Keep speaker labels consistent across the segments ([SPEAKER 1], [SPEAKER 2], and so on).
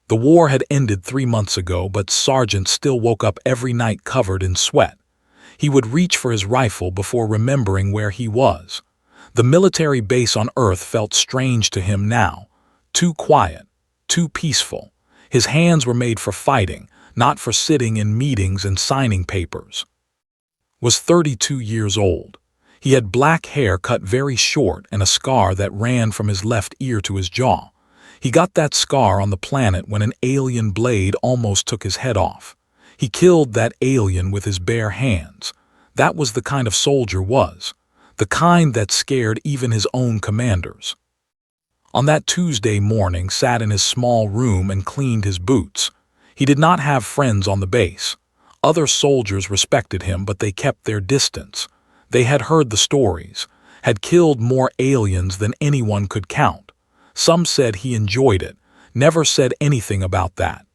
[SPEAKER 1] The war had ended 3 months ago, but Sargent still woke up every night covered in sweat. He would reach for his rifle before remembering where he was. The military base on Earth felt strange to him now. Too quiet, too peaceful. His hands were made for fighting, not for sitting in meetings and signing papers. Was 32 years old. He had black hair cut very short and a scar that ran from his left ear to his jaw. He got that scar on the planet when an alien blade almost took his head off. He killed that alien with his bare hands. That was the kind of soldier was. The kind that scared even his own commanders. On that Tuesday morning, sat in his small room and cleaned his boots. He did not have friends on the base. Other soldiers respected him, but they kept their distance. They had heard the stories, had killed more aliens than anyone could count. Some said he enjoyed it, never said anything about that.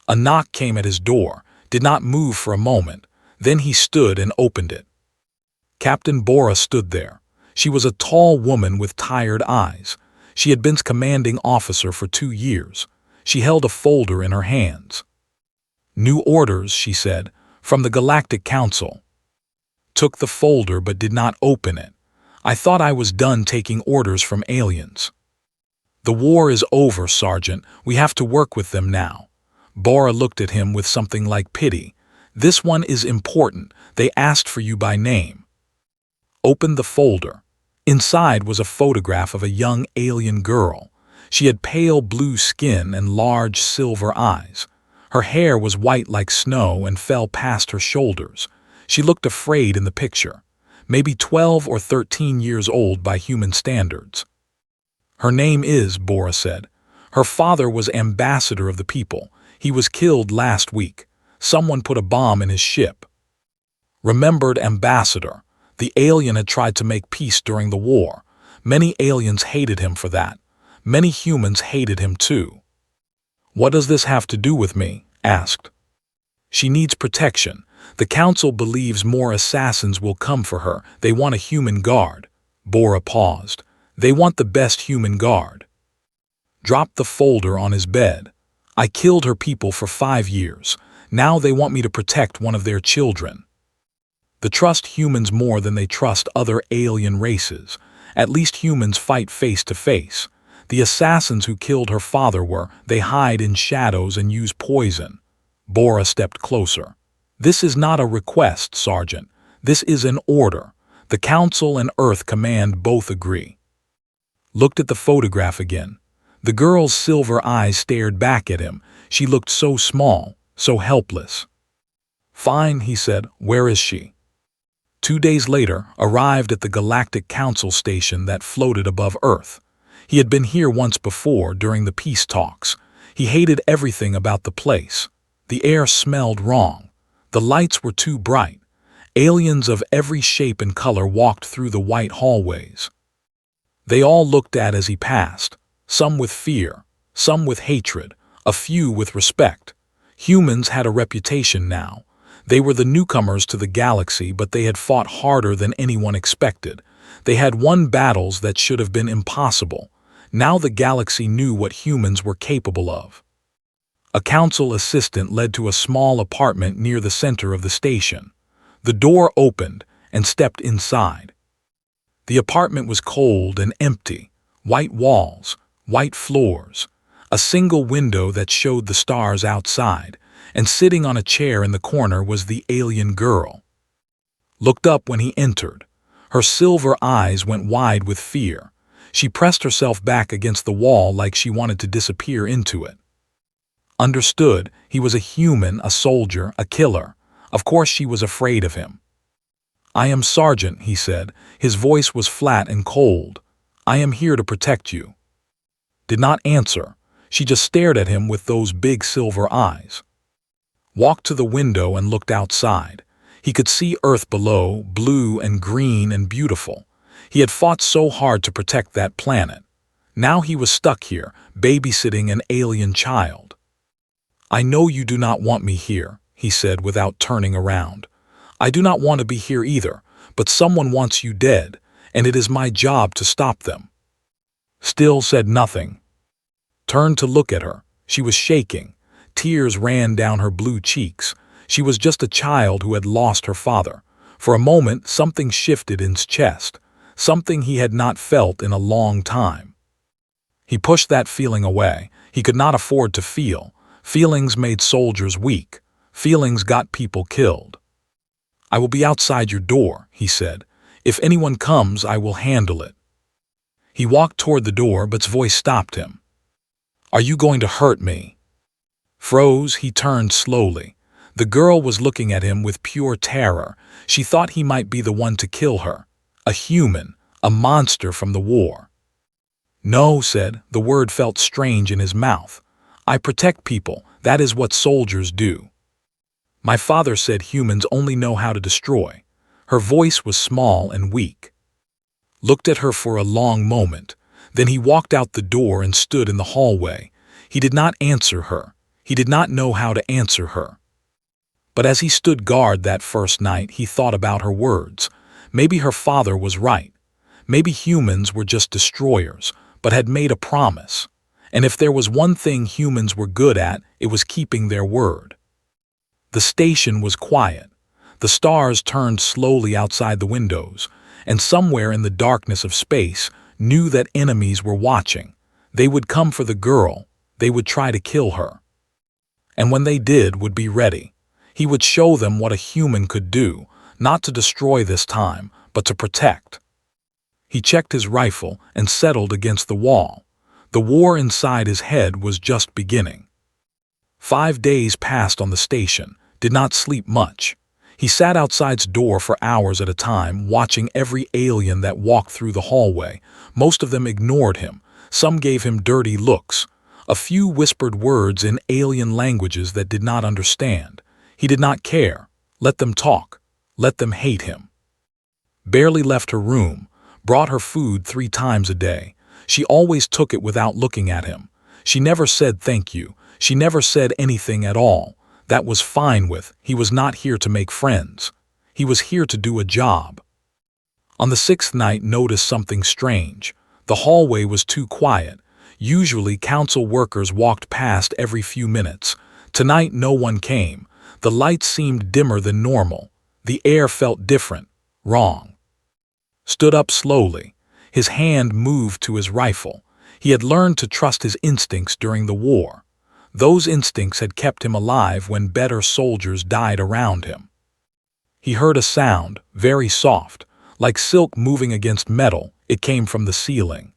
[SPEAKER 1] A knock came at his door, did not move for a moment. Then he stood and opened it. Captain Bora stood there. She was a tall woman with tired eyes. She had been commanding officer for 2 years. She held a folder in her hands. "New orders," she said, "from the Galactic Council." Took the folder but did not open it. "I thought I was done taking orders from aliens." "The war is over, Sergeant. We have to work with them now." Bora looked at him with something like pity. "This one is important. They asked for you by name." Opened the folder. Inside was a photograph of a young alien girl. She had pale blue skin and large silver eyes. Her hair was white like snow and fell past her shoulders. She looked afraid in the picture, maybe 12 or 13 years old by human standards. "Her name is," Bora said. "Her father was ambassador of the people. He was killed last week. Someone put a bomb in his ship." Remembered ambassador. The alien had tried to make peace during the war. Many aliens hated him for that. Many humans hated him too. "What does this have to do with me?" asked. "She needs protection. The council believes more assassins will come for her. They want a human guard." Bora paused. "They want the best human guard." Dropped the folder on his bed. "I killed her people for 5 years. Now they want me to protect one of their children." They trust humans more than they trust other alien races. At least humans fight face to face. The assassins who killed her father they hide in shadows and use poison. Bora stepped closer. "This is not a request, Sergeant. This is an order. The Council and Earth Command both agree." Looked at the photograph again. The girl's silver eyes stared back at him. She looked so small, so helpless. "Fine," he said. "Where is she?" 2 days later, arrived at the Galactic Council station that floated above Earth. He had been here once before during the peace talks. He hated everything about the place. The air smelled wrong. The lights were too bright. Aliens of every shape and color walked through the white hallways. They all looked at as he passed, some with fear, some with hatred, a few with respect. Humans had a reputation now. They were the newcomers to the galaxy, but they had fought harder than anyone expected. They had won battles that should have been impossible. Now the galaxy knew what humans were capable of. A council assistant led to a small apartment near the center of the station. The door opened and stepped inside. The apartment was cold and empty. White walls, white floors, a single window that showed the stars outside, and sitting on a chair in the corner was the alien girl. Looked up when he entered. Her silver eyes went wide with fear. She pressed herself back against the wall like she wanted to disappear into it. Understood, he was a human, a soldier, a killer. Of course she was afraid of him. "I am Sergeant," he said. His voice was flat and cold. "I am here to protect you." Did not answer. She just stared at him with those big silver eyes. Walked to the window and looked outside. He could see Earth below, blue and green and beautiful. He had fought so hard to protect that planet. Now he was stuck here, babysitting an alien child. "I know you do not want me here," he said without turning around. "I do not want to be here either, but someone wants you dead, and it is my job to stop them." Still said nothing. Turned to look at her. She was shaking. Tears ran down her blue cheeks. She was just a child who had lost her father. For a moment, something shifted in his chest, something he had not felt in a long time. He pushed that feeling away. He could not afford to feel. Feelings made soldiers weak. Feelings got people killed. "I will be outside your door," he said. "If anyone comes, I will handle it." He walked toward the door, but his voice stopped him. "Are you going to hurt me?" Froze, he turned slowly. The girl was looking at him with pure terror. She thought he might be the one to kill her. A human, a monster from the war. "No," said. The word felt strange in his mouth. "I protect people. That is what soldiers do. My father said humans only know how to destroy." Her voice was small and weak. Looked at her for a long moment. Then he walked out the door and stood in the hallway. He did not answer her. He did not know how to answer her. But as he stood guard that first night, he thought about her words. Maybe her father was right. Maybe humans were just destroyers, but had made a promise. And if there was one thing humans were good at, it was keeping their word. The station was quiet. The stars turned slowly outside the windows, and somewhere in the darkness of space knew that enemies were watching. They would come for the girl. They would try to kill her. And when they did, would be ready. He would show them what a human could do, not to destroy this time, but to protect. He checked his rifle and settled against the wall. The war inside his head was just beginning. 5 days passed on the station, did not sleep much. He sat outside's door for hours at a time, watching every alien that walked through the hallway. Most of them ignored him. Some gave him dirty looks. A few whispered words in alien languages that did not understand. He did not care. Let them talk. Let them hate him. Barely left her room. Brought her food 3 times a day. She always took it without looking at him. She never said thank you. She never said anything at all. That was fine with. He was not here to make friends. He was here to do a job. On the 6th night, noticed something strange. The hallway was too quiet. Usually, council workers walked past every few minutes. Tonight, no one came. The lights seemed dimmer than normal. The air felt different, wrong. Stood up slowly. His hand moved to his rifle. He had learned to trust his instincts during the war. Those instincts had kept him alive when better soldiers died around him. He heard a sound, very soft, like silk moving against metal. It came from the ceiling.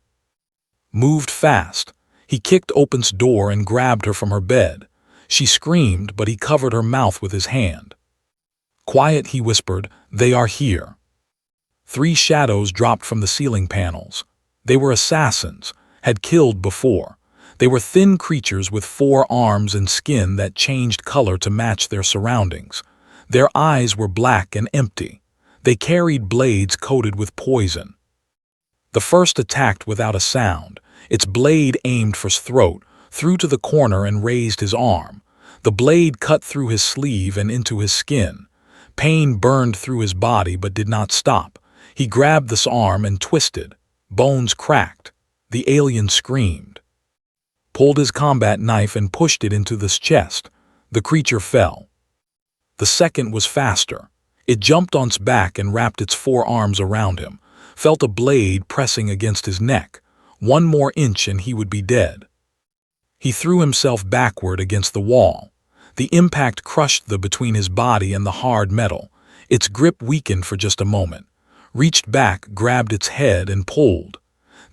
[SPEAKER 1] Moved fast. He kicked open's door and grabbed her from her bed. She screamed, but he covered her mouth with his hand. "Quiet," he whispered. "They are here." 3 shadows dropped from the ceiling panels. They were assassins, had killed before. They were thin creatures with 4 arms and skin that changed color to match their surroundings. Their eyes were black and empty. They carried blades coated with poison. The first attacked without a sound. Its blade aimed for his throat, threw to the corner and raised his arm. The blade cut through his sleeve and into his skin. Pain burned through his body but did not stop. He grabbed this arm and twisted. Bones cracked. The alien screamed. Pulled his combat knife and pushed it into this chest. The creature fell. The second was faster. It jumped on its back and wrapped its 4 arms around him. Felt a blade pressing against his neck. 1 more inch and he would be dead. He threw himself backward against the wall. The impact crushed between his body and the hard metal. Its grip weakened for just a moment. Reached back, grabbed its head and pulled.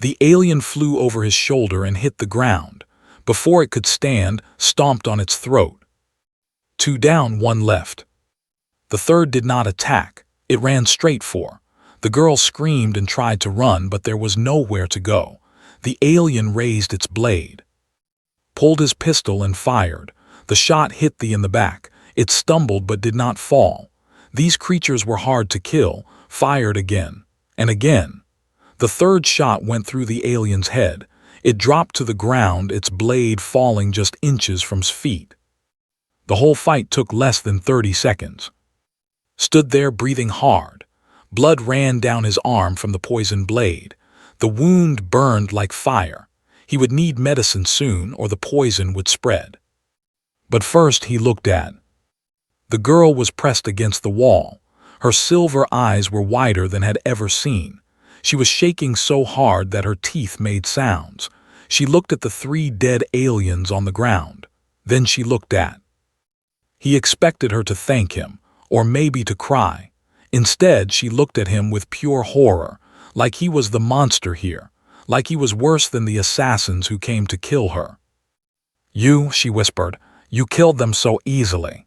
[SPEAKER 1] The alien flew over his shoulder and hit the ground. Before it could stand, stomped on its throat. 2 down, 1 left. The third did not attack. It ran straight for. The girl screamed and tried to run, but there was nowhere to go. The alien raised its blade. Pulled his pistol and fired. The shot hit in the back. It stumbled but did not fall. These creatures were hard to kill. Fired again. And again. The third shot went through the alien's head. It dropped to the ground, its blade falling just inches from his feet. The whole fight took less than 30 seconds. Stood there breathing hard. Blood ran down his arm from the poisoned blade. The wound burned like fire. He would need medicine soon or the poison would spread. But first he looked at. The girl was pressed against the wall. Her silver eyes were wider than had ever seen. She was shaking so hard that her teeth made sounds. She looked at the 3 dead aliens on the ground. Then she looked at. He expected her to thank him, or maybe to cry. Instead, she looked at him with pure horror, like he was the monster here, like he was worse than the assassins who came to kill her. "You," she whispered, "you killed them so easily."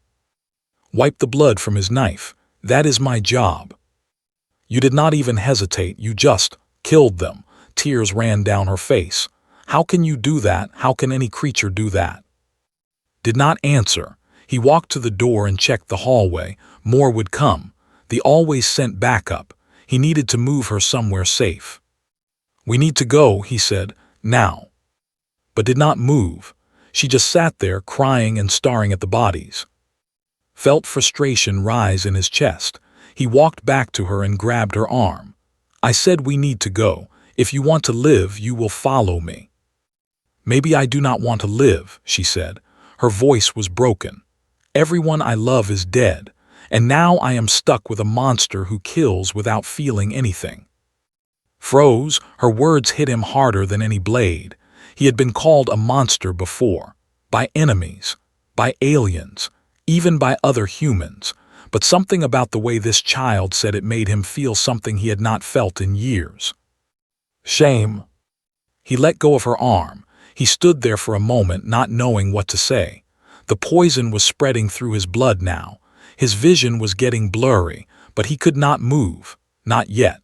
[SPEAKER 1] "Wipe the blood from his knife. That is my job." "You did not even hesitate, you just killed them." Tears ran down her face. "How can you do that? How can any creature do that?" Did not answer. He walked to the door and checked the hallway. More would come. They always sent backup. He needed to move her somewhere safe. "We need to go," he said, "now." But did not move. She just sat there, crying and staring at the bodies. Felt frustration rise in his chest. He walked back to her and grabbed her arm. "I said we need to go. If you want to live, you will follow me." "Maybe I do not want to live," she said. Her voice was broken. "Everyone I love is dead, and now I am stuck with a monster who kills without feeling anything." Froze, her words hit him harder than any blade. He had been called a monster before, by enemies, by aliens, even by other humans, but something about the way this child said it made him feel something he had not felt in years. Shame. He let go of her arm. He stood there for a moment, not knowing what to say. The poison was spreading through his blood now. His vision was getting blurry, but he could not move, not yet.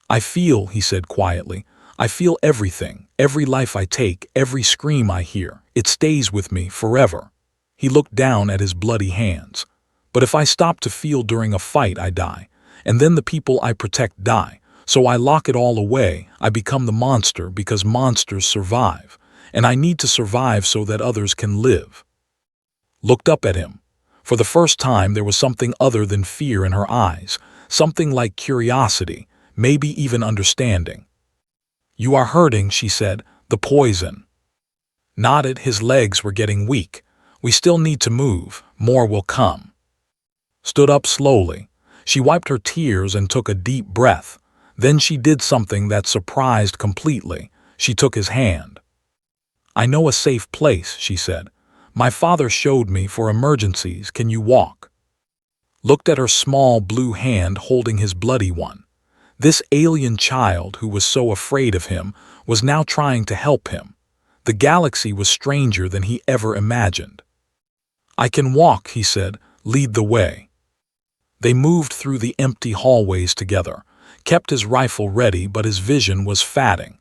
[SPEAKER 1] "I feel," he said quietly, "I feel everything, every life I take, every scream I hear. It stays with me forever." He looked down at his bloody hands. "But if I stop to feel during a fight, I die, and then the people I protect die. So I lock it all away. I become the monster because monsters survive, and I need to survive so that others can live." Looked up at him. For the first time there was something other than fear in her eyes, something like curiosity, maybe even understanding. "You are hurting," she said, "the poison." Nodded, his legs were getting weak. "We still need to move, more will come." Stood up slowly. She wiped her tears and took a deep breath. Then she did something that surprised completely. She took his hand. "I know a safe place," she said. "My father showed me for emergencies. Can you walk?" Looked at her small blue hand holding his bloody one. This alien child who was so afraid of him was now trying to help him. The galaxy was stranger than he ever imagined. "I can walk," he said. "Lead the way." They moved through the empty hallways together, kept his rifle ready, but his vision was fading.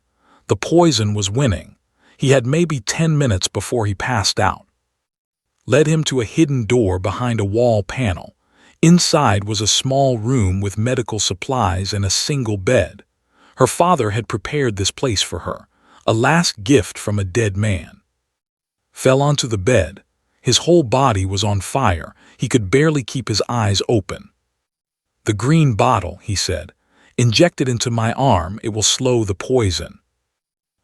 [SPEAKER 1] The poison was winning. He had maybe 10 minutes before he passed out. Led him to a hidden door behind a wall panel. Inside was a small room with medical supplies and a single bed. Her father had prepared this place for her, a last gift from a dead man. Fell onto the bed. His whole body was on fire. He could barely keep his eyes open. "The green bottle," he said. "Inject it into my arm, it will slow the poison."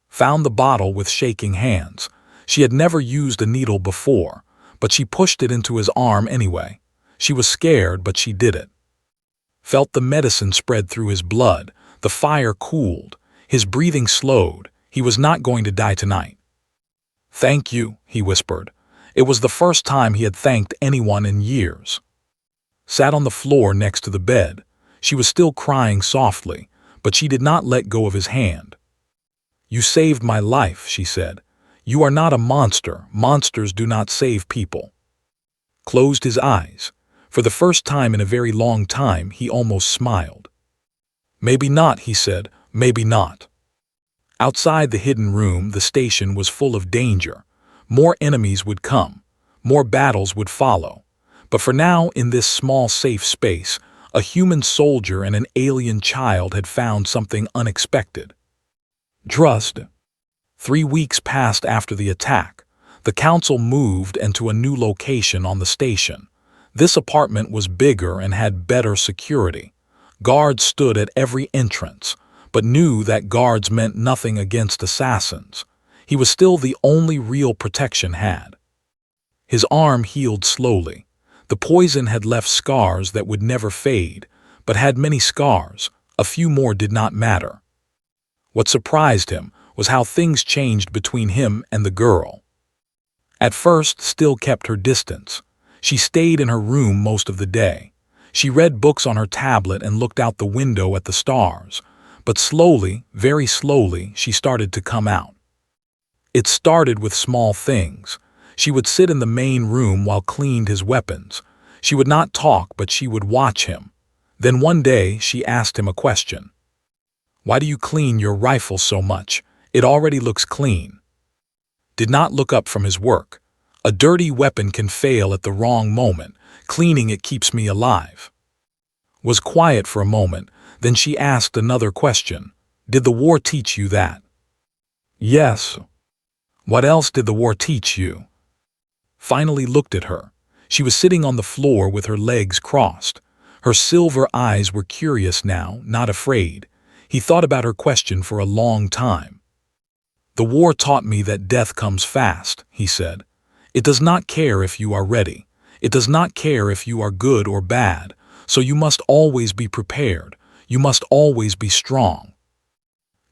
[SPEAKER 1] Found the bottle with shaking hands. She had never used a needle before, but she pushed it into his arm anyway. She was scared, but she did it. Felt the medicine spread through his blood. The fire cooled. His breathing slowed. He was not going to die tonight. "Thank you," he whispered. It was the first time he had thanked anyone in years. Sat on the floor next to the bed. She was still crying softly, but she did not let go of his hand. "You saved my life," she said. "You are not a monster. Monsters do not save people." Closed his eyes. For the first time in a very long time, he almost smiled. "Maybe not," he said. "Maybe not." Outside the hidden room, the station was full of danger. More enemies would come. More battles would follow. But for now, in this small safe space, a human soldier and an alien child had found something unexpected. Trust. 3 weeks passed after the attack. The council moved into a new location on the station. This apartment was bigger and had better security. Guards stood at every entrance, but knew that guards meant nothing against assassins. He was still the only real protection had. His arm healed slowly. The poison had left scars that would never fade, but had many scars. A few more did not matter. What surprised him was how things changed between him and the girl. At first, still kept her distance. She stayed in her room most of the day. She read books on her tablet and looked out the window at the stars. But slowly, very slowly, she started to come out. It started with small things. She would sit in the main room while cleaned his weapons. She would not talk, but she would watch him. Then one day, she asked him a question. "Why do you clean your rifle so much? It already looks clean." Did not look up from his work. A dirty weapon can fail at the wrong moment. Cleaning it keeps me alive. Was quiet for a moment, then she asked another question. "Did the war teach you that?" "Yes." "What else did the war teach you?" Finally looked at her. She was sitting on the floor with her legs crossed. Her silver eyes were curious now, not afraid. He thought about her question for a long time. "The war taught me that death comes fast," he said. "It does not care if you are ready. It does not care if you are good or bad, so you must always be prepared. You must always be strong."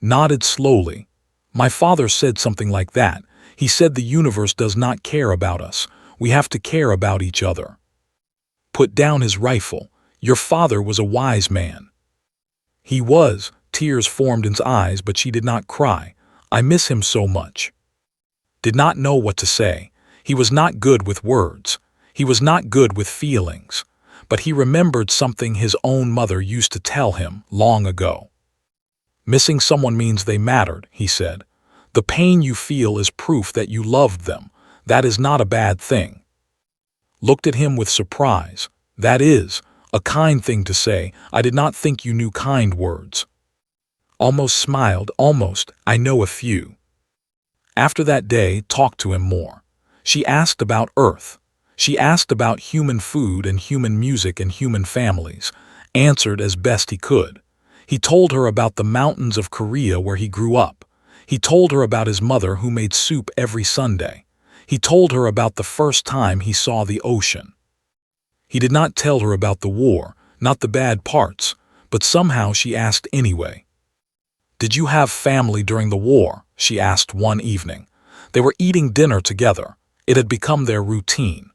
[SPEAKER 1] Nodded slowly. "My father said something like that. He said the universe does not care about us. We have to care about each other." Put down his rifle. "Your father was a wise man." "He was." Tears formed in his eyes, but she did not cry. "I miss him so much." Did not know what to say. He was not good with words. He was not good with feelings. But he remembered something his own mother used to tell him long ago. "Missing someone means they mattered," he said. "The pain you feel is proof that you loved them. That is not a bad thing." Looked at him with surprise. "That is a kind thing to say. I did not think you knew kind words." Almost smiled, "Almost, I know a few." After that day, talked to him more. She asked about Earth. She asked about human food and human music and human families. Answered as best he could. He told her about the mountains of Korea where he grew up. He told her about his mother who made soup every Sunday. He told her about the first time he saw the ocean. He did not tell her about the war, not the bad parts, but somehow she asked anyway. "Did you have family during the war?" she asked one evening. They were eating dinner together. It had become their routine.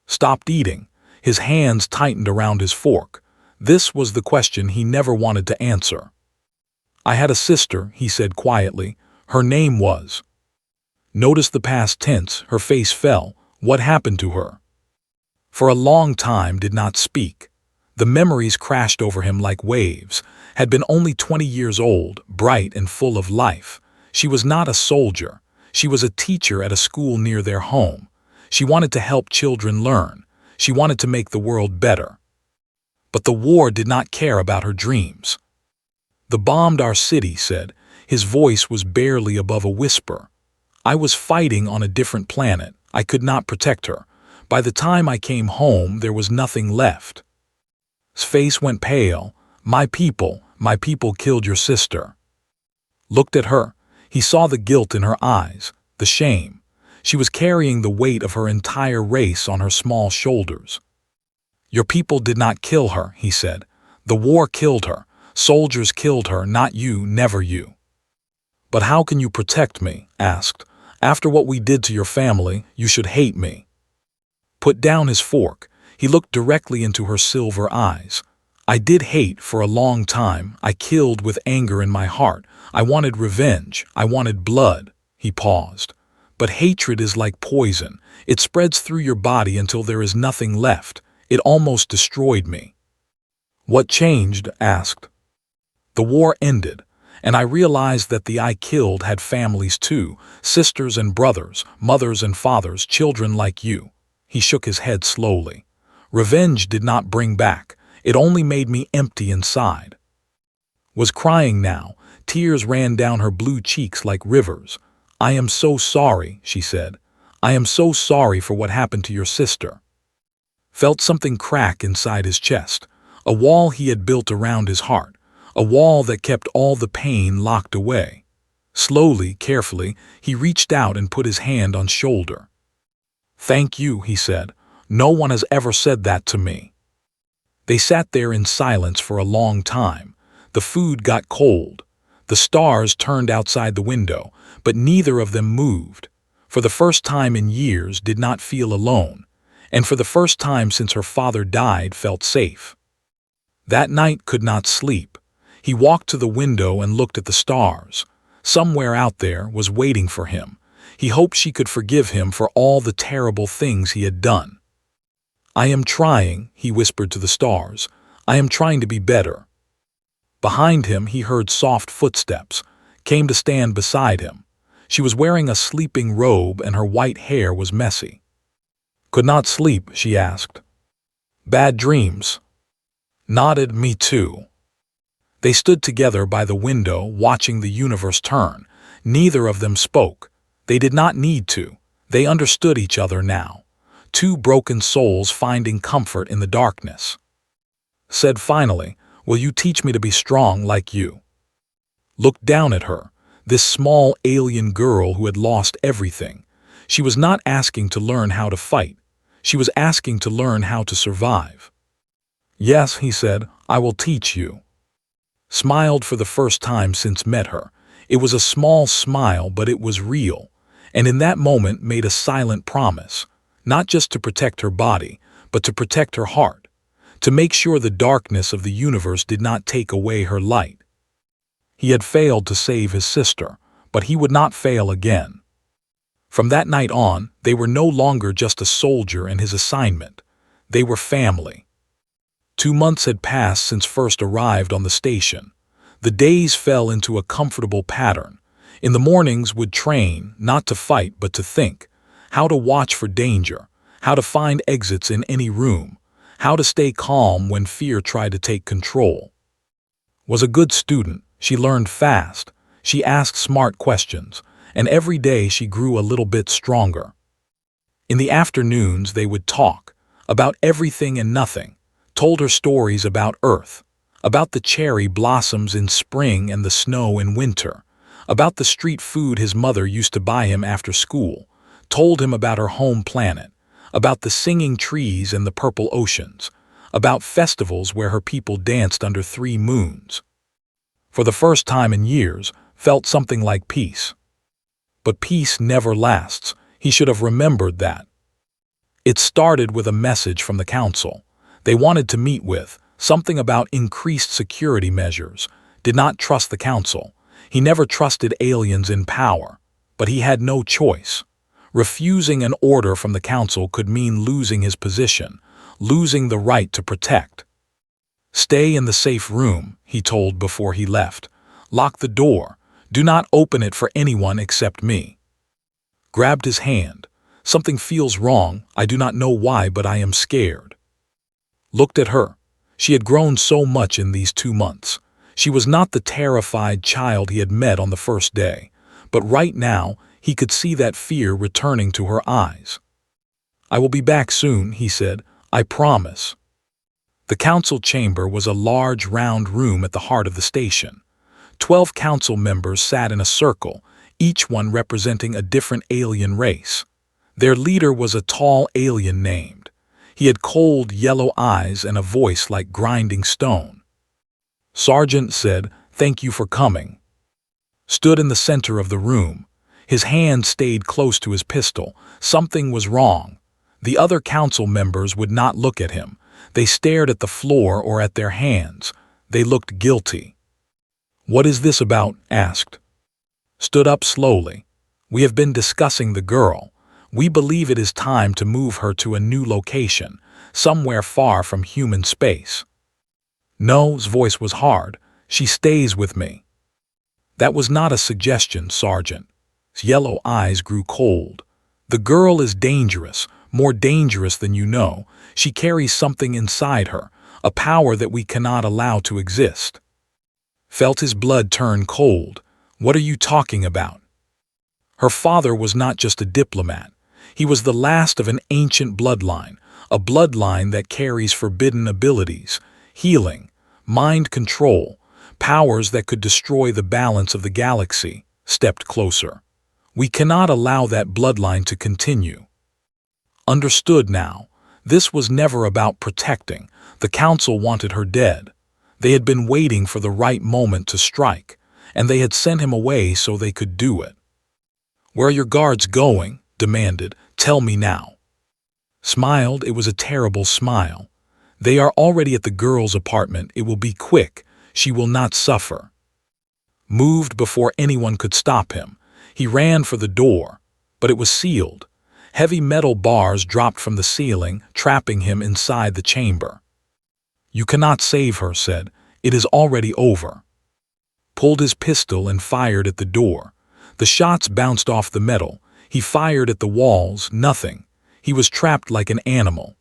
[SPEAKER 1] Stopped eating. His hands tightened around his fork. This was the question he never wanted to answer. "I had a sister," he said quietly. "Her name was." Noticed the past tense. Her face fell. What happened to her? For a long time did not speak. The memories crashed over him like waves. Had been only 20 years old, bright and full of life. She was not a soldier. She was a teacher at a school near their home. She wanted to help children learn. She wanted to make the world better. But the war did not care about her dreams. "The bombed our city," said. His voice was barely above a whisper. "I was fighting on a different planet. I could not protect her. By the time I came home, there was nothing left." His face went pale. My people killed your sister." Looked at her. He saw the guilt in her eyes, the shame. She was carrying the weight of her entire race on her small shoulders. "Your people did not kill her," he said. "The war killed her. Soldiers killed her, not you, never you." "But how can you protect me?" asked. "After what we did to your family, you should hate me." Put down his fork. He looked directly into her silver eyes. "I did hate for a long time. I killed with anger in my heart. I wanted revenge. I wanted blood." He paused. "But hatred is like poison. It spreads through your body until there is nothing left. It almost destroyed me." "What changed?" asked. "The war ended, and I realized that the I killed had families too, sisters and brothers, mothers and fathers, children like you." He shook his head slowly. "Revenge did not bring back. It only made me empty inside." Was crying now. Tears ran down her blue cheeks like rivers. "I am so sorry," she said. "I am so sorry for what happened to your sister." Felt something crack inside his chest. A wall he had built around his heart. A wall that kept all the pain locked away. Slowly, carefully, he reached out and put his hand on shoulder. "Thank you," he said. "No one has ever said that to me." They sat there in silence for a long time. The food got cold. The stars turned outside the window, but neither of them moved. For the first time in years, did not feel alone, and for the first time since her father died, felt safe. That night could not sleep. He walked to the window and looked at the stars. Somewhere out there was waiting for him. He hoped she could forgive him for all the terrible things he had done. "I am trying," he whispered to the stars. "I am trying to be better." Behind him he heard soft footsteps, came to stand beside him. She was wearing a sleeping robe and her white hair was messy. "Could not sleep?" she asked. "Bad dreams?" Nodded. "Me too." They stood together by the window, watching the universe turn. Neither of them spoke. They did not need to. They understood each other now. Two broken souls finding comfort in the darkness. Said finally, "Will you teach me to be strong like you?" Looked down at her, this small alien girl who had lost everything. She was not asking to learn how to fight. She was asking to learn how to survive. "Yes," he said, "I will teach you." Smiled for the first time since met her. It was a small smile, but it was real, and in that moment made a silent promise, not just to protect her body, but to protect her heart, to make sure the darkness of the universe did not take away her light. He had failed to save his sister, but he would not fail again. From that night on, they were no longer just a soldier and his assignment. They were family. 2 months had passed since first arrived on the station. The days fell into a comfortable pattern. In the mornings would train, not to fight but to think, how to watch for danger, how to find exits in any room, how to stay calm when fear tried to take control. Was a good student, she learned fast, she asked smart questions, and every day she grew a little bit stronger. In the afternoons they would talk, about everything and nothing, told her stories about Earth, about the cherry blossoms in spring and the snow in winter, about the street food his mother used to buy him after school, told him about her home planet, about the singing trees and the purple oceans, about festivals where her people danced under 3 moons. For the first time in years, felt something like peace. But peace never lasts. He should have remembered that. It started with a message from the council. They wanted to meet with something about increased security measures. Did not trust the council. He never trusted aliens in power, but he had no choice. Refusing an order from the council could mean losing his position, losing the right to protect. "Stay in the safe room," he told before he left. "Lock the door. Do not open it for anyone except me." Grabbed his hand. "Something feels wrong. I do not know why, but I am scared." Looked at her. She had grown so much in these 2 months. She was not the terrified child he had met on the first day, but right now he could see that fear returning to her eyes. "I will be back soon," he said. "I promise." The council chamber was a large round room at the heart of the station. 12 council members sat in a circle, each one representing a different alien race. Their leader was a tall alien named. He had cold yellow eyes and a voice like grinding stone. "Sergeant," said, "thank you for coming." Stood in the center of the room. His hand stayed close to his pistol. Something was wrong. The other council members would not look at him. They stared at the floor or at their hands. They looked guilty. "What is this about?" asked. Stood up slowly. "We have been discussing the girl. We believe it is time to move her to a new location, somewhere far from human space." No's voice was hard. "She stays with me." "That was not a suggestion, Sergeant." His yellow eyes grew cold. "The girl is dangerous, more dangerous than you know. She carries something inside her, a power that we cannot allow to exist." Felt his blood turn cold. "What are you talking about?" Her father was not just a diplomat. He was the last of an ancient bloodline, a bloodline that carries forbidden abilities, healing, mind control, powers that could destroy the balance of the galaxy. stepped closer. "We cannot allow that bloodline to continue." Understood now. This was never about protecting. The council wanted her dead. They had been waiting for the right moment to strike, and they had sent him away so they could do it. "Where are your guards going?" demanded. "Tell me now." Smiled. It was a terrible smile. "They are already at the girl's apartment. It will be quick. She will not suffer." Moved before anyone could stop him. He ran for the door, but it was sealed. Heavy metal bars dropped from the ceiling, trapping him inside the chamber. "You cannot save her," said. "It is already over." Pulled his pistol and fired at the door. The shots bounced off the metal. He fired at the walls, nothing. He was trapped like an animal.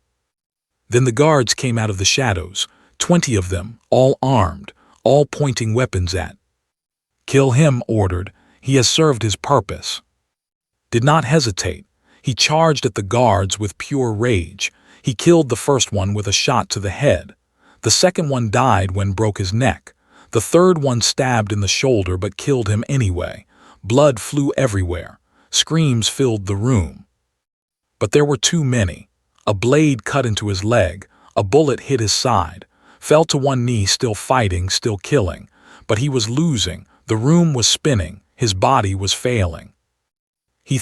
[SPEAKER 1] Then the guards came out of the shadows, 20 of them, all armed, all pointing weapons at. "Kill him," ordered. "He has served his purpose." Did not hesitate. He charged at the guards with pure rage. He killed the first one with a shot to the head. The second one died when broke his neck. The third one stabbed in the shoulder but killed him anyway. Blood flew everywhere. Screams filled the room. But there were too many. A blade cut into his leg. A bullet hit his side. Fell to one knee, still fighting, still killing. But he was losing. The room was spinning. His body was failing. He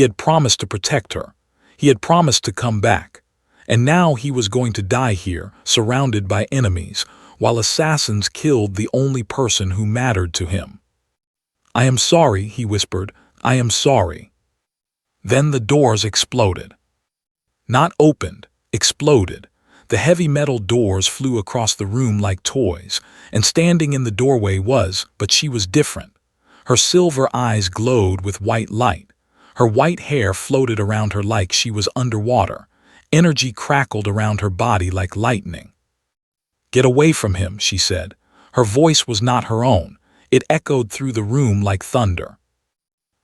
[SPEAKER 1] had promised to protect her. He had promised to come back. And now he was going to die here, surrounded by enemies, while assassins killed the only person who mattered to him. "I am sorry," he whispered. "I am sorry." Then the doors exploded. Not opened, exploded. The heavy metal doors flew across the room like toys, and standing in the doorway but she was different. Her silver eyes glowed with white light. Her white hair floated around her like she was underwater. Energy crackled around her body like lightning. "Get away from him," she said. Her voice was not her own. It echoed through the room like thunder.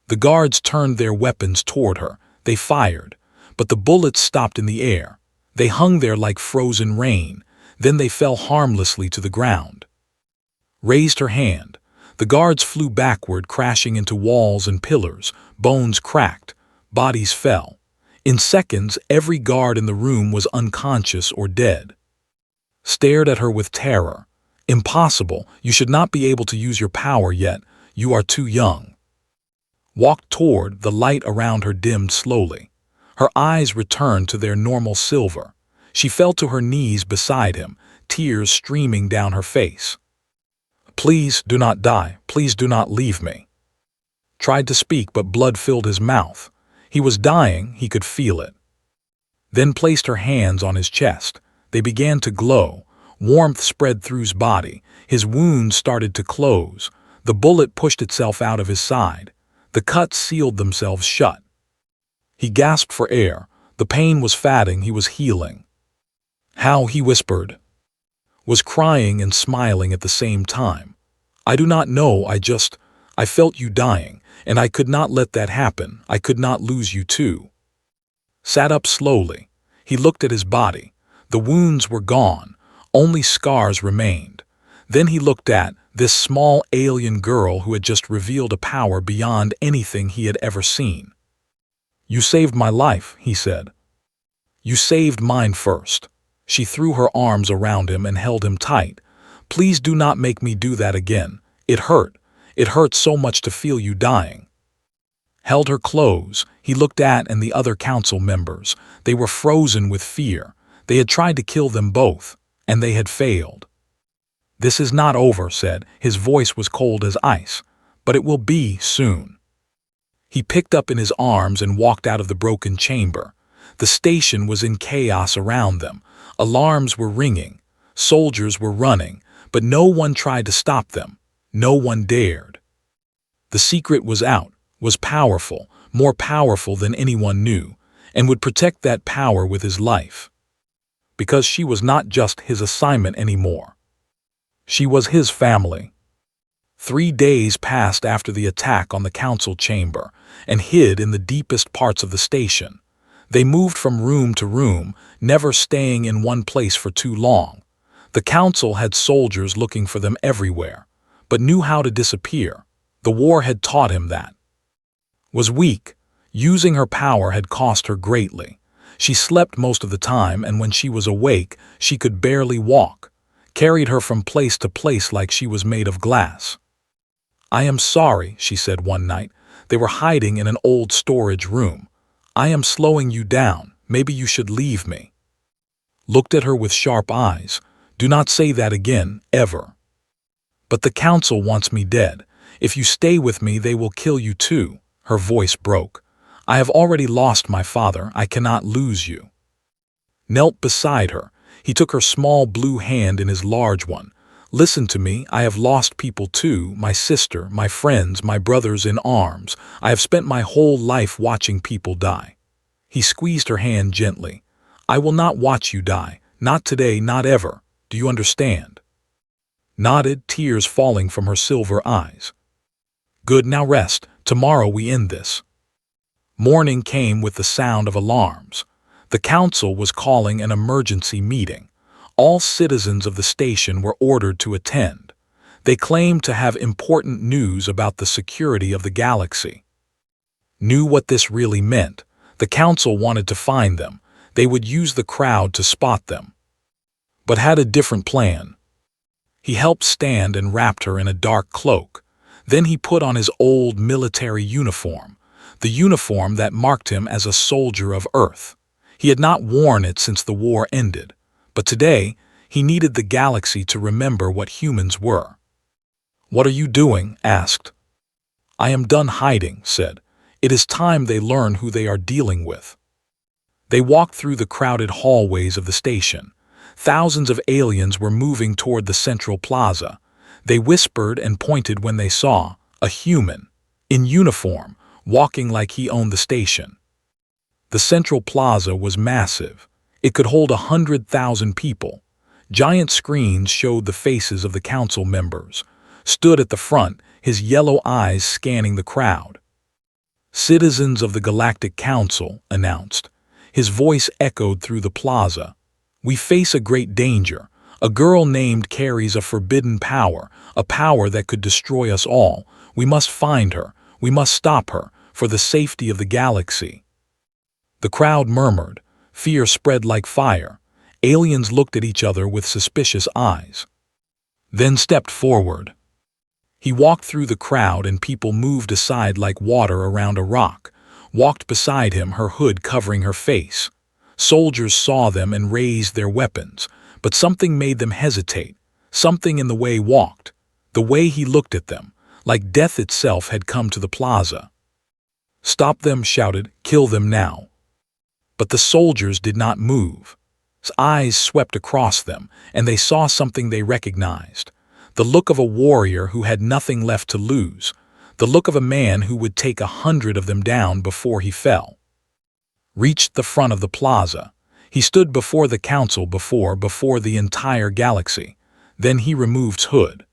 [SPEAKER 1] The guards turned their weapons toward her. They fired, but the bullets stopped in the air. They hung there like frozen rain. Then they fell harmlessly to the ground. Raised her hand. The guards flew backward, crashing into walls and pillars. Bones cracked. Bodies fell. In seconds, every guard in the room was unconscious or dead. Stared at her with terror. "Impossible. You should not be able to use your power yet. You are too young." Walked toward. The light around her dimmed slowly. Her eyes returned to their normal silver. She fell to her knees beside him, tears streaming down her face. "Please do not die. Please do not leave me." Tried to speak, but blood filled his mouth. He was dying. He could feel it. Then placed her hands on his chest. They began to glow. Warmth spread through his body. His wounds started to close. The bullet pushed itself out of his side. The cuts sealed themselves shut. He gasped for air. The pain was fading. He was healing. "How," he whispered. Was crying and smiling at the same time. "I do not know. I felt you dying, and I could not let that happen. I could not lose you too." Sat up slowly. He looked at his body. The wounds were gone. Only scars remained. Then he looked at this small alien girl who had just revealed a power beyond anything he had ever seen. "You saved my life," he said. "You saved mine first." She threw her arms around him and held him tight. "Please do not make me do that again. It hurt. It hurt so much to feel you dying." Held her close. He looked at and the other council members. They were frozen with fear. They had tried to kill them both, and they had failed. "This is not over," said. His voice was cold as ice. "But it will be soon." He picked up in his arms and walked out of the broken chamber. The station was in chaos around them. Alarms were ringing. Soldiers were running, but no one tried to stop them. No one dared. The secret was out, was powerful, more powerful than anyone knew, and would protect that power with his life. Because she was not just his assignment anymore. She was his family. 3 days passed after the attack on the council chamber, and hid in the deepest parts of the station. They moved from room to room, never staying in one place for too long. The council had soldiers looking for them everywhere, but knew how to disappear. The war had taught him that. Was weak. Using her power had cost her greatly. She slept most of the time, and when she was awake, she could barely walk. Carried her from place to place like she was made of glass. "I am sorry," she said one night. They were hiding in an old storage room. "I am slowing you down. Maybe you should leave me." Looked at her with sharp eyes. "Do not say that again, ever." "But the council wants me dead. If you stay with me, they will kill you too." Her voice broke. "I have already lost my father. I cannot lose you." Knelt beside her. He took her small blue hand in his large one. "Listen to me. I have lost people too, my sister, my friends, my brothers in arms. I have spent my whole life watching people die." He squeezed her hand gently. "I will not watch you die. Not today, not ever. Do you understand?" Nodded, tears falling from her silver eyes. "Good, now rest. Tomorrow we end this." Morning came with the sound of alarms. The council was calling an emergency meeting. All citizens of the station were ordered to attend. They claimed to have important news about the security of the galaxy. Knew what this really meant. The council wanted to find them. They would use the crowd to spot them. But had a different plan. He helped stand and wrapped her in a dark cloak. Then he put on his old military uniform, the uniform that marked him as a soldier of Earth. He had not worn it since the war ended, but today he needed the galaxy to remember what humans were. "What are you doing?" asked. "I am done hiding," said. "It is time they learn who they are dealing with." They walked through the crowded hallways of the station. Thousands of aliens were moving toward the central plaza. They whispered and pointed when they saw a human, in uniform, walking like he owned the station. The central plaza was massive. It could hold 100,000 people. Giant screens showed the faces of the council members. Stood at the front, his yellow eyes scanning the crowd. "Citizens of the Galactic Council," announced. His voice echoed through the plaza. "We face a great danger. A girl named carries a forbidden power, a power that could destroy us all. We must find her. We must stop her, for the safety of the galaxy." The crowd murmured. Fear spread like fire. Aliens looked at each other with suspicious eyes. Then stepped forward. He walked through the crowd and people moved aside like water around a rock. Walked beside him, her hood covering her face. Soldiers saw them and raised their weapons, but something made them hesitate. Something in the way he walked, the way he looked at them, like death itself had come to the plaza. "Stop them," shouted. "Kill them now." But the soldiers did not move. His eyes swept across them, and they saw something they recognized. The look of a warrior who had nothing left to lose. The look of a man who would take 100 of them down before he fell. Reached the front of the plaza. He stood before the council, before the entire galaxy. Then he removed his hood.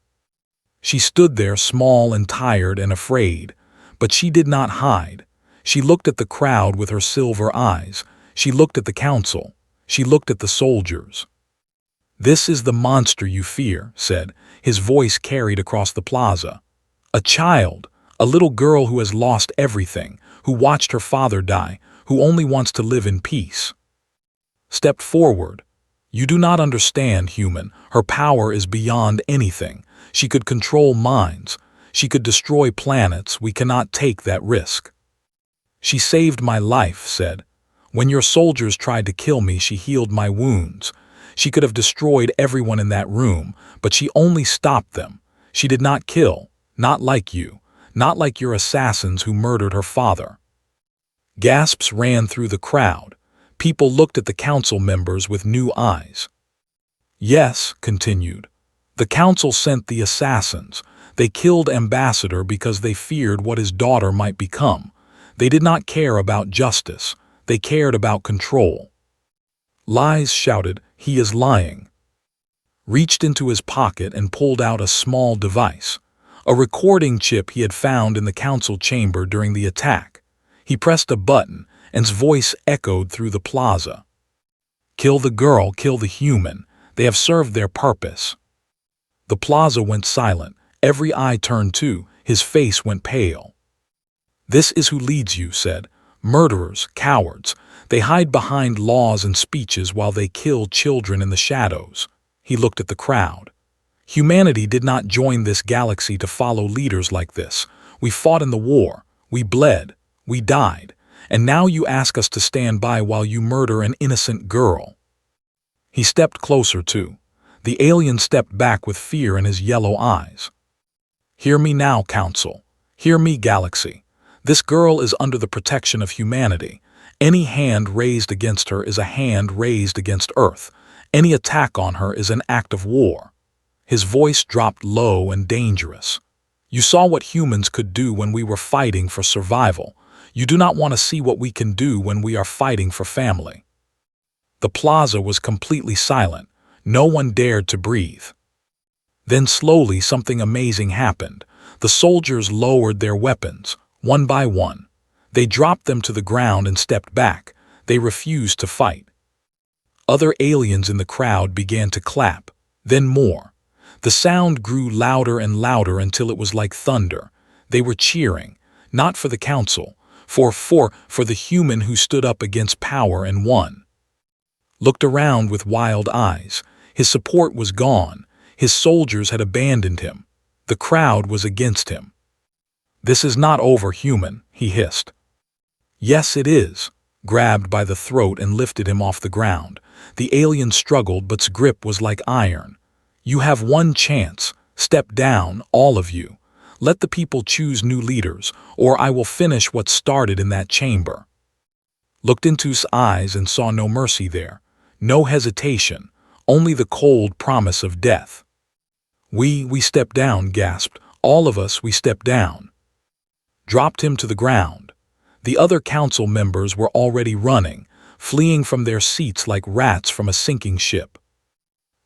[SPEAKER 1] She stood there, small and tired and afraid, but she did not hide. She looked at the crowd with her silver eyes. She looked at the council. She looked at the soldiers. "This is the monster you fear," said. His voice carried across the plaza. "A child, a little girl who has lost everything, who watched her father die, who only wants to live in peace." Stepped forward. "You do not understand, human. Her power is beyond anything. She could control minds. She could destroy planets. We cannot take that risk." "She saved my life," said. "When your soldiers tried to kill me, she healed my wounds. She could have destroyed everyone in that room, but she only stopped them. She did not kill, not like you, not like your assassins who murdered her father." Gasps ran through the crowd. People looked at the council members with new eyes. "Yes," continued. "The council sent the assassins. They killed Ambassador because they feared what his daughter might become. They did not care about justice. They cared about control." "Lies," shouted. "He is lying." Reached into his pocket and pulled out a small device, a recording chip he had found in the council chamber during the attack. He pressed a button, and his voice echoed through the plaza. "Kill the girl, kill the human. They have served their purpose." The plaza went silent. Every eye turned to His face went pale. "This is who leads you," said. "Murderers, cowards. They hide behind laws and speeches while they kill children in the shadows." He looked at the crowd. "Humanity did not join this galaxy to follow leaders like this. We fought in the war. We bled. We died. And now you ask us to stand by while you murder an innocent girl." He stepped closer too. The alien stepped back with fear in his yellow eyes. "Hear me now, Council. Hear me, Galaxy. This girl is under the protection of humanity. Any hand raised against her is a hand raised against Earth. Any attack on her is an act of war." His voice dropped low and dangerous. "You saw what humans could do when we were fighting for survival. You do not want to see what we can do when we are fighting for family." The plaza was completely silent. No one dared to breathe. Then slowly something amazing happened. The soldiers lowered their weapons, one by one. They dropped them to the ground and stepped back. They refused to fight. Other aliens in the crowd began to clap, then more. The sound grew louder and louder until it was like thunder. They were cheering, not for the council, for the human who stood up against power and won. Looked around with wild eyes. His support was gone. His soldiers had abandoned him. The crowd was against him. "This is not over, human," he hissed. "Yes, it is." Grabbed by the throat and lifted him off the ground. The alien struggled, but's grip was like iron. "You have one chance. Step down, all of you. Let the people choose new leaders, or I will finish what started in that chamber." Looked into his eyes and saw no mercy there. No hesitation, only the cold promise of death. We step down," gasped. "All of us, we step down." Dropped him to the ground. The other council members were already running, fleeing from their seats like rats from a sinking ship.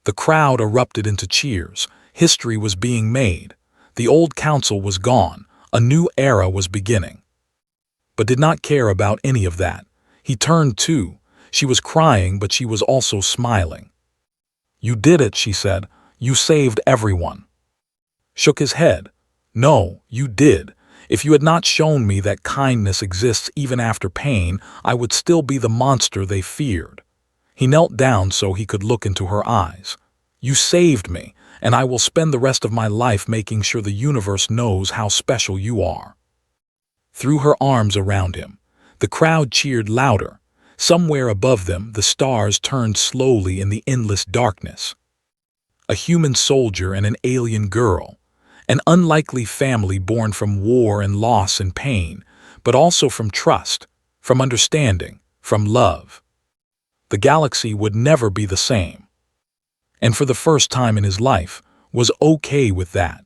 [SPEAKER 1] The crowd erupted into cheers. History was being made. The old council was gone. A new era was beginning. But did not care about any of that. He turned too. She was crying, but she was also smiling. "You did it," she said. "You saved everyone." Shook his head. "No, you did. If you had not shown me that kindness exists even after pain, I would still be the monster they feared." He knelt down so he could look into her eyes. "You saved me, and I will spend the rest of my life making sure the universe knows how special you are." Threw her arms around him. The crowd cheered louder. Somewhere above them, the stars turned slowly in the endless darkness. A human soldier and an alien girl. An unlikely family born from war and loss and pain, but also from trust, from understanding, from love. The galaxy would never be the same. And for the first time in his life, was okay with that.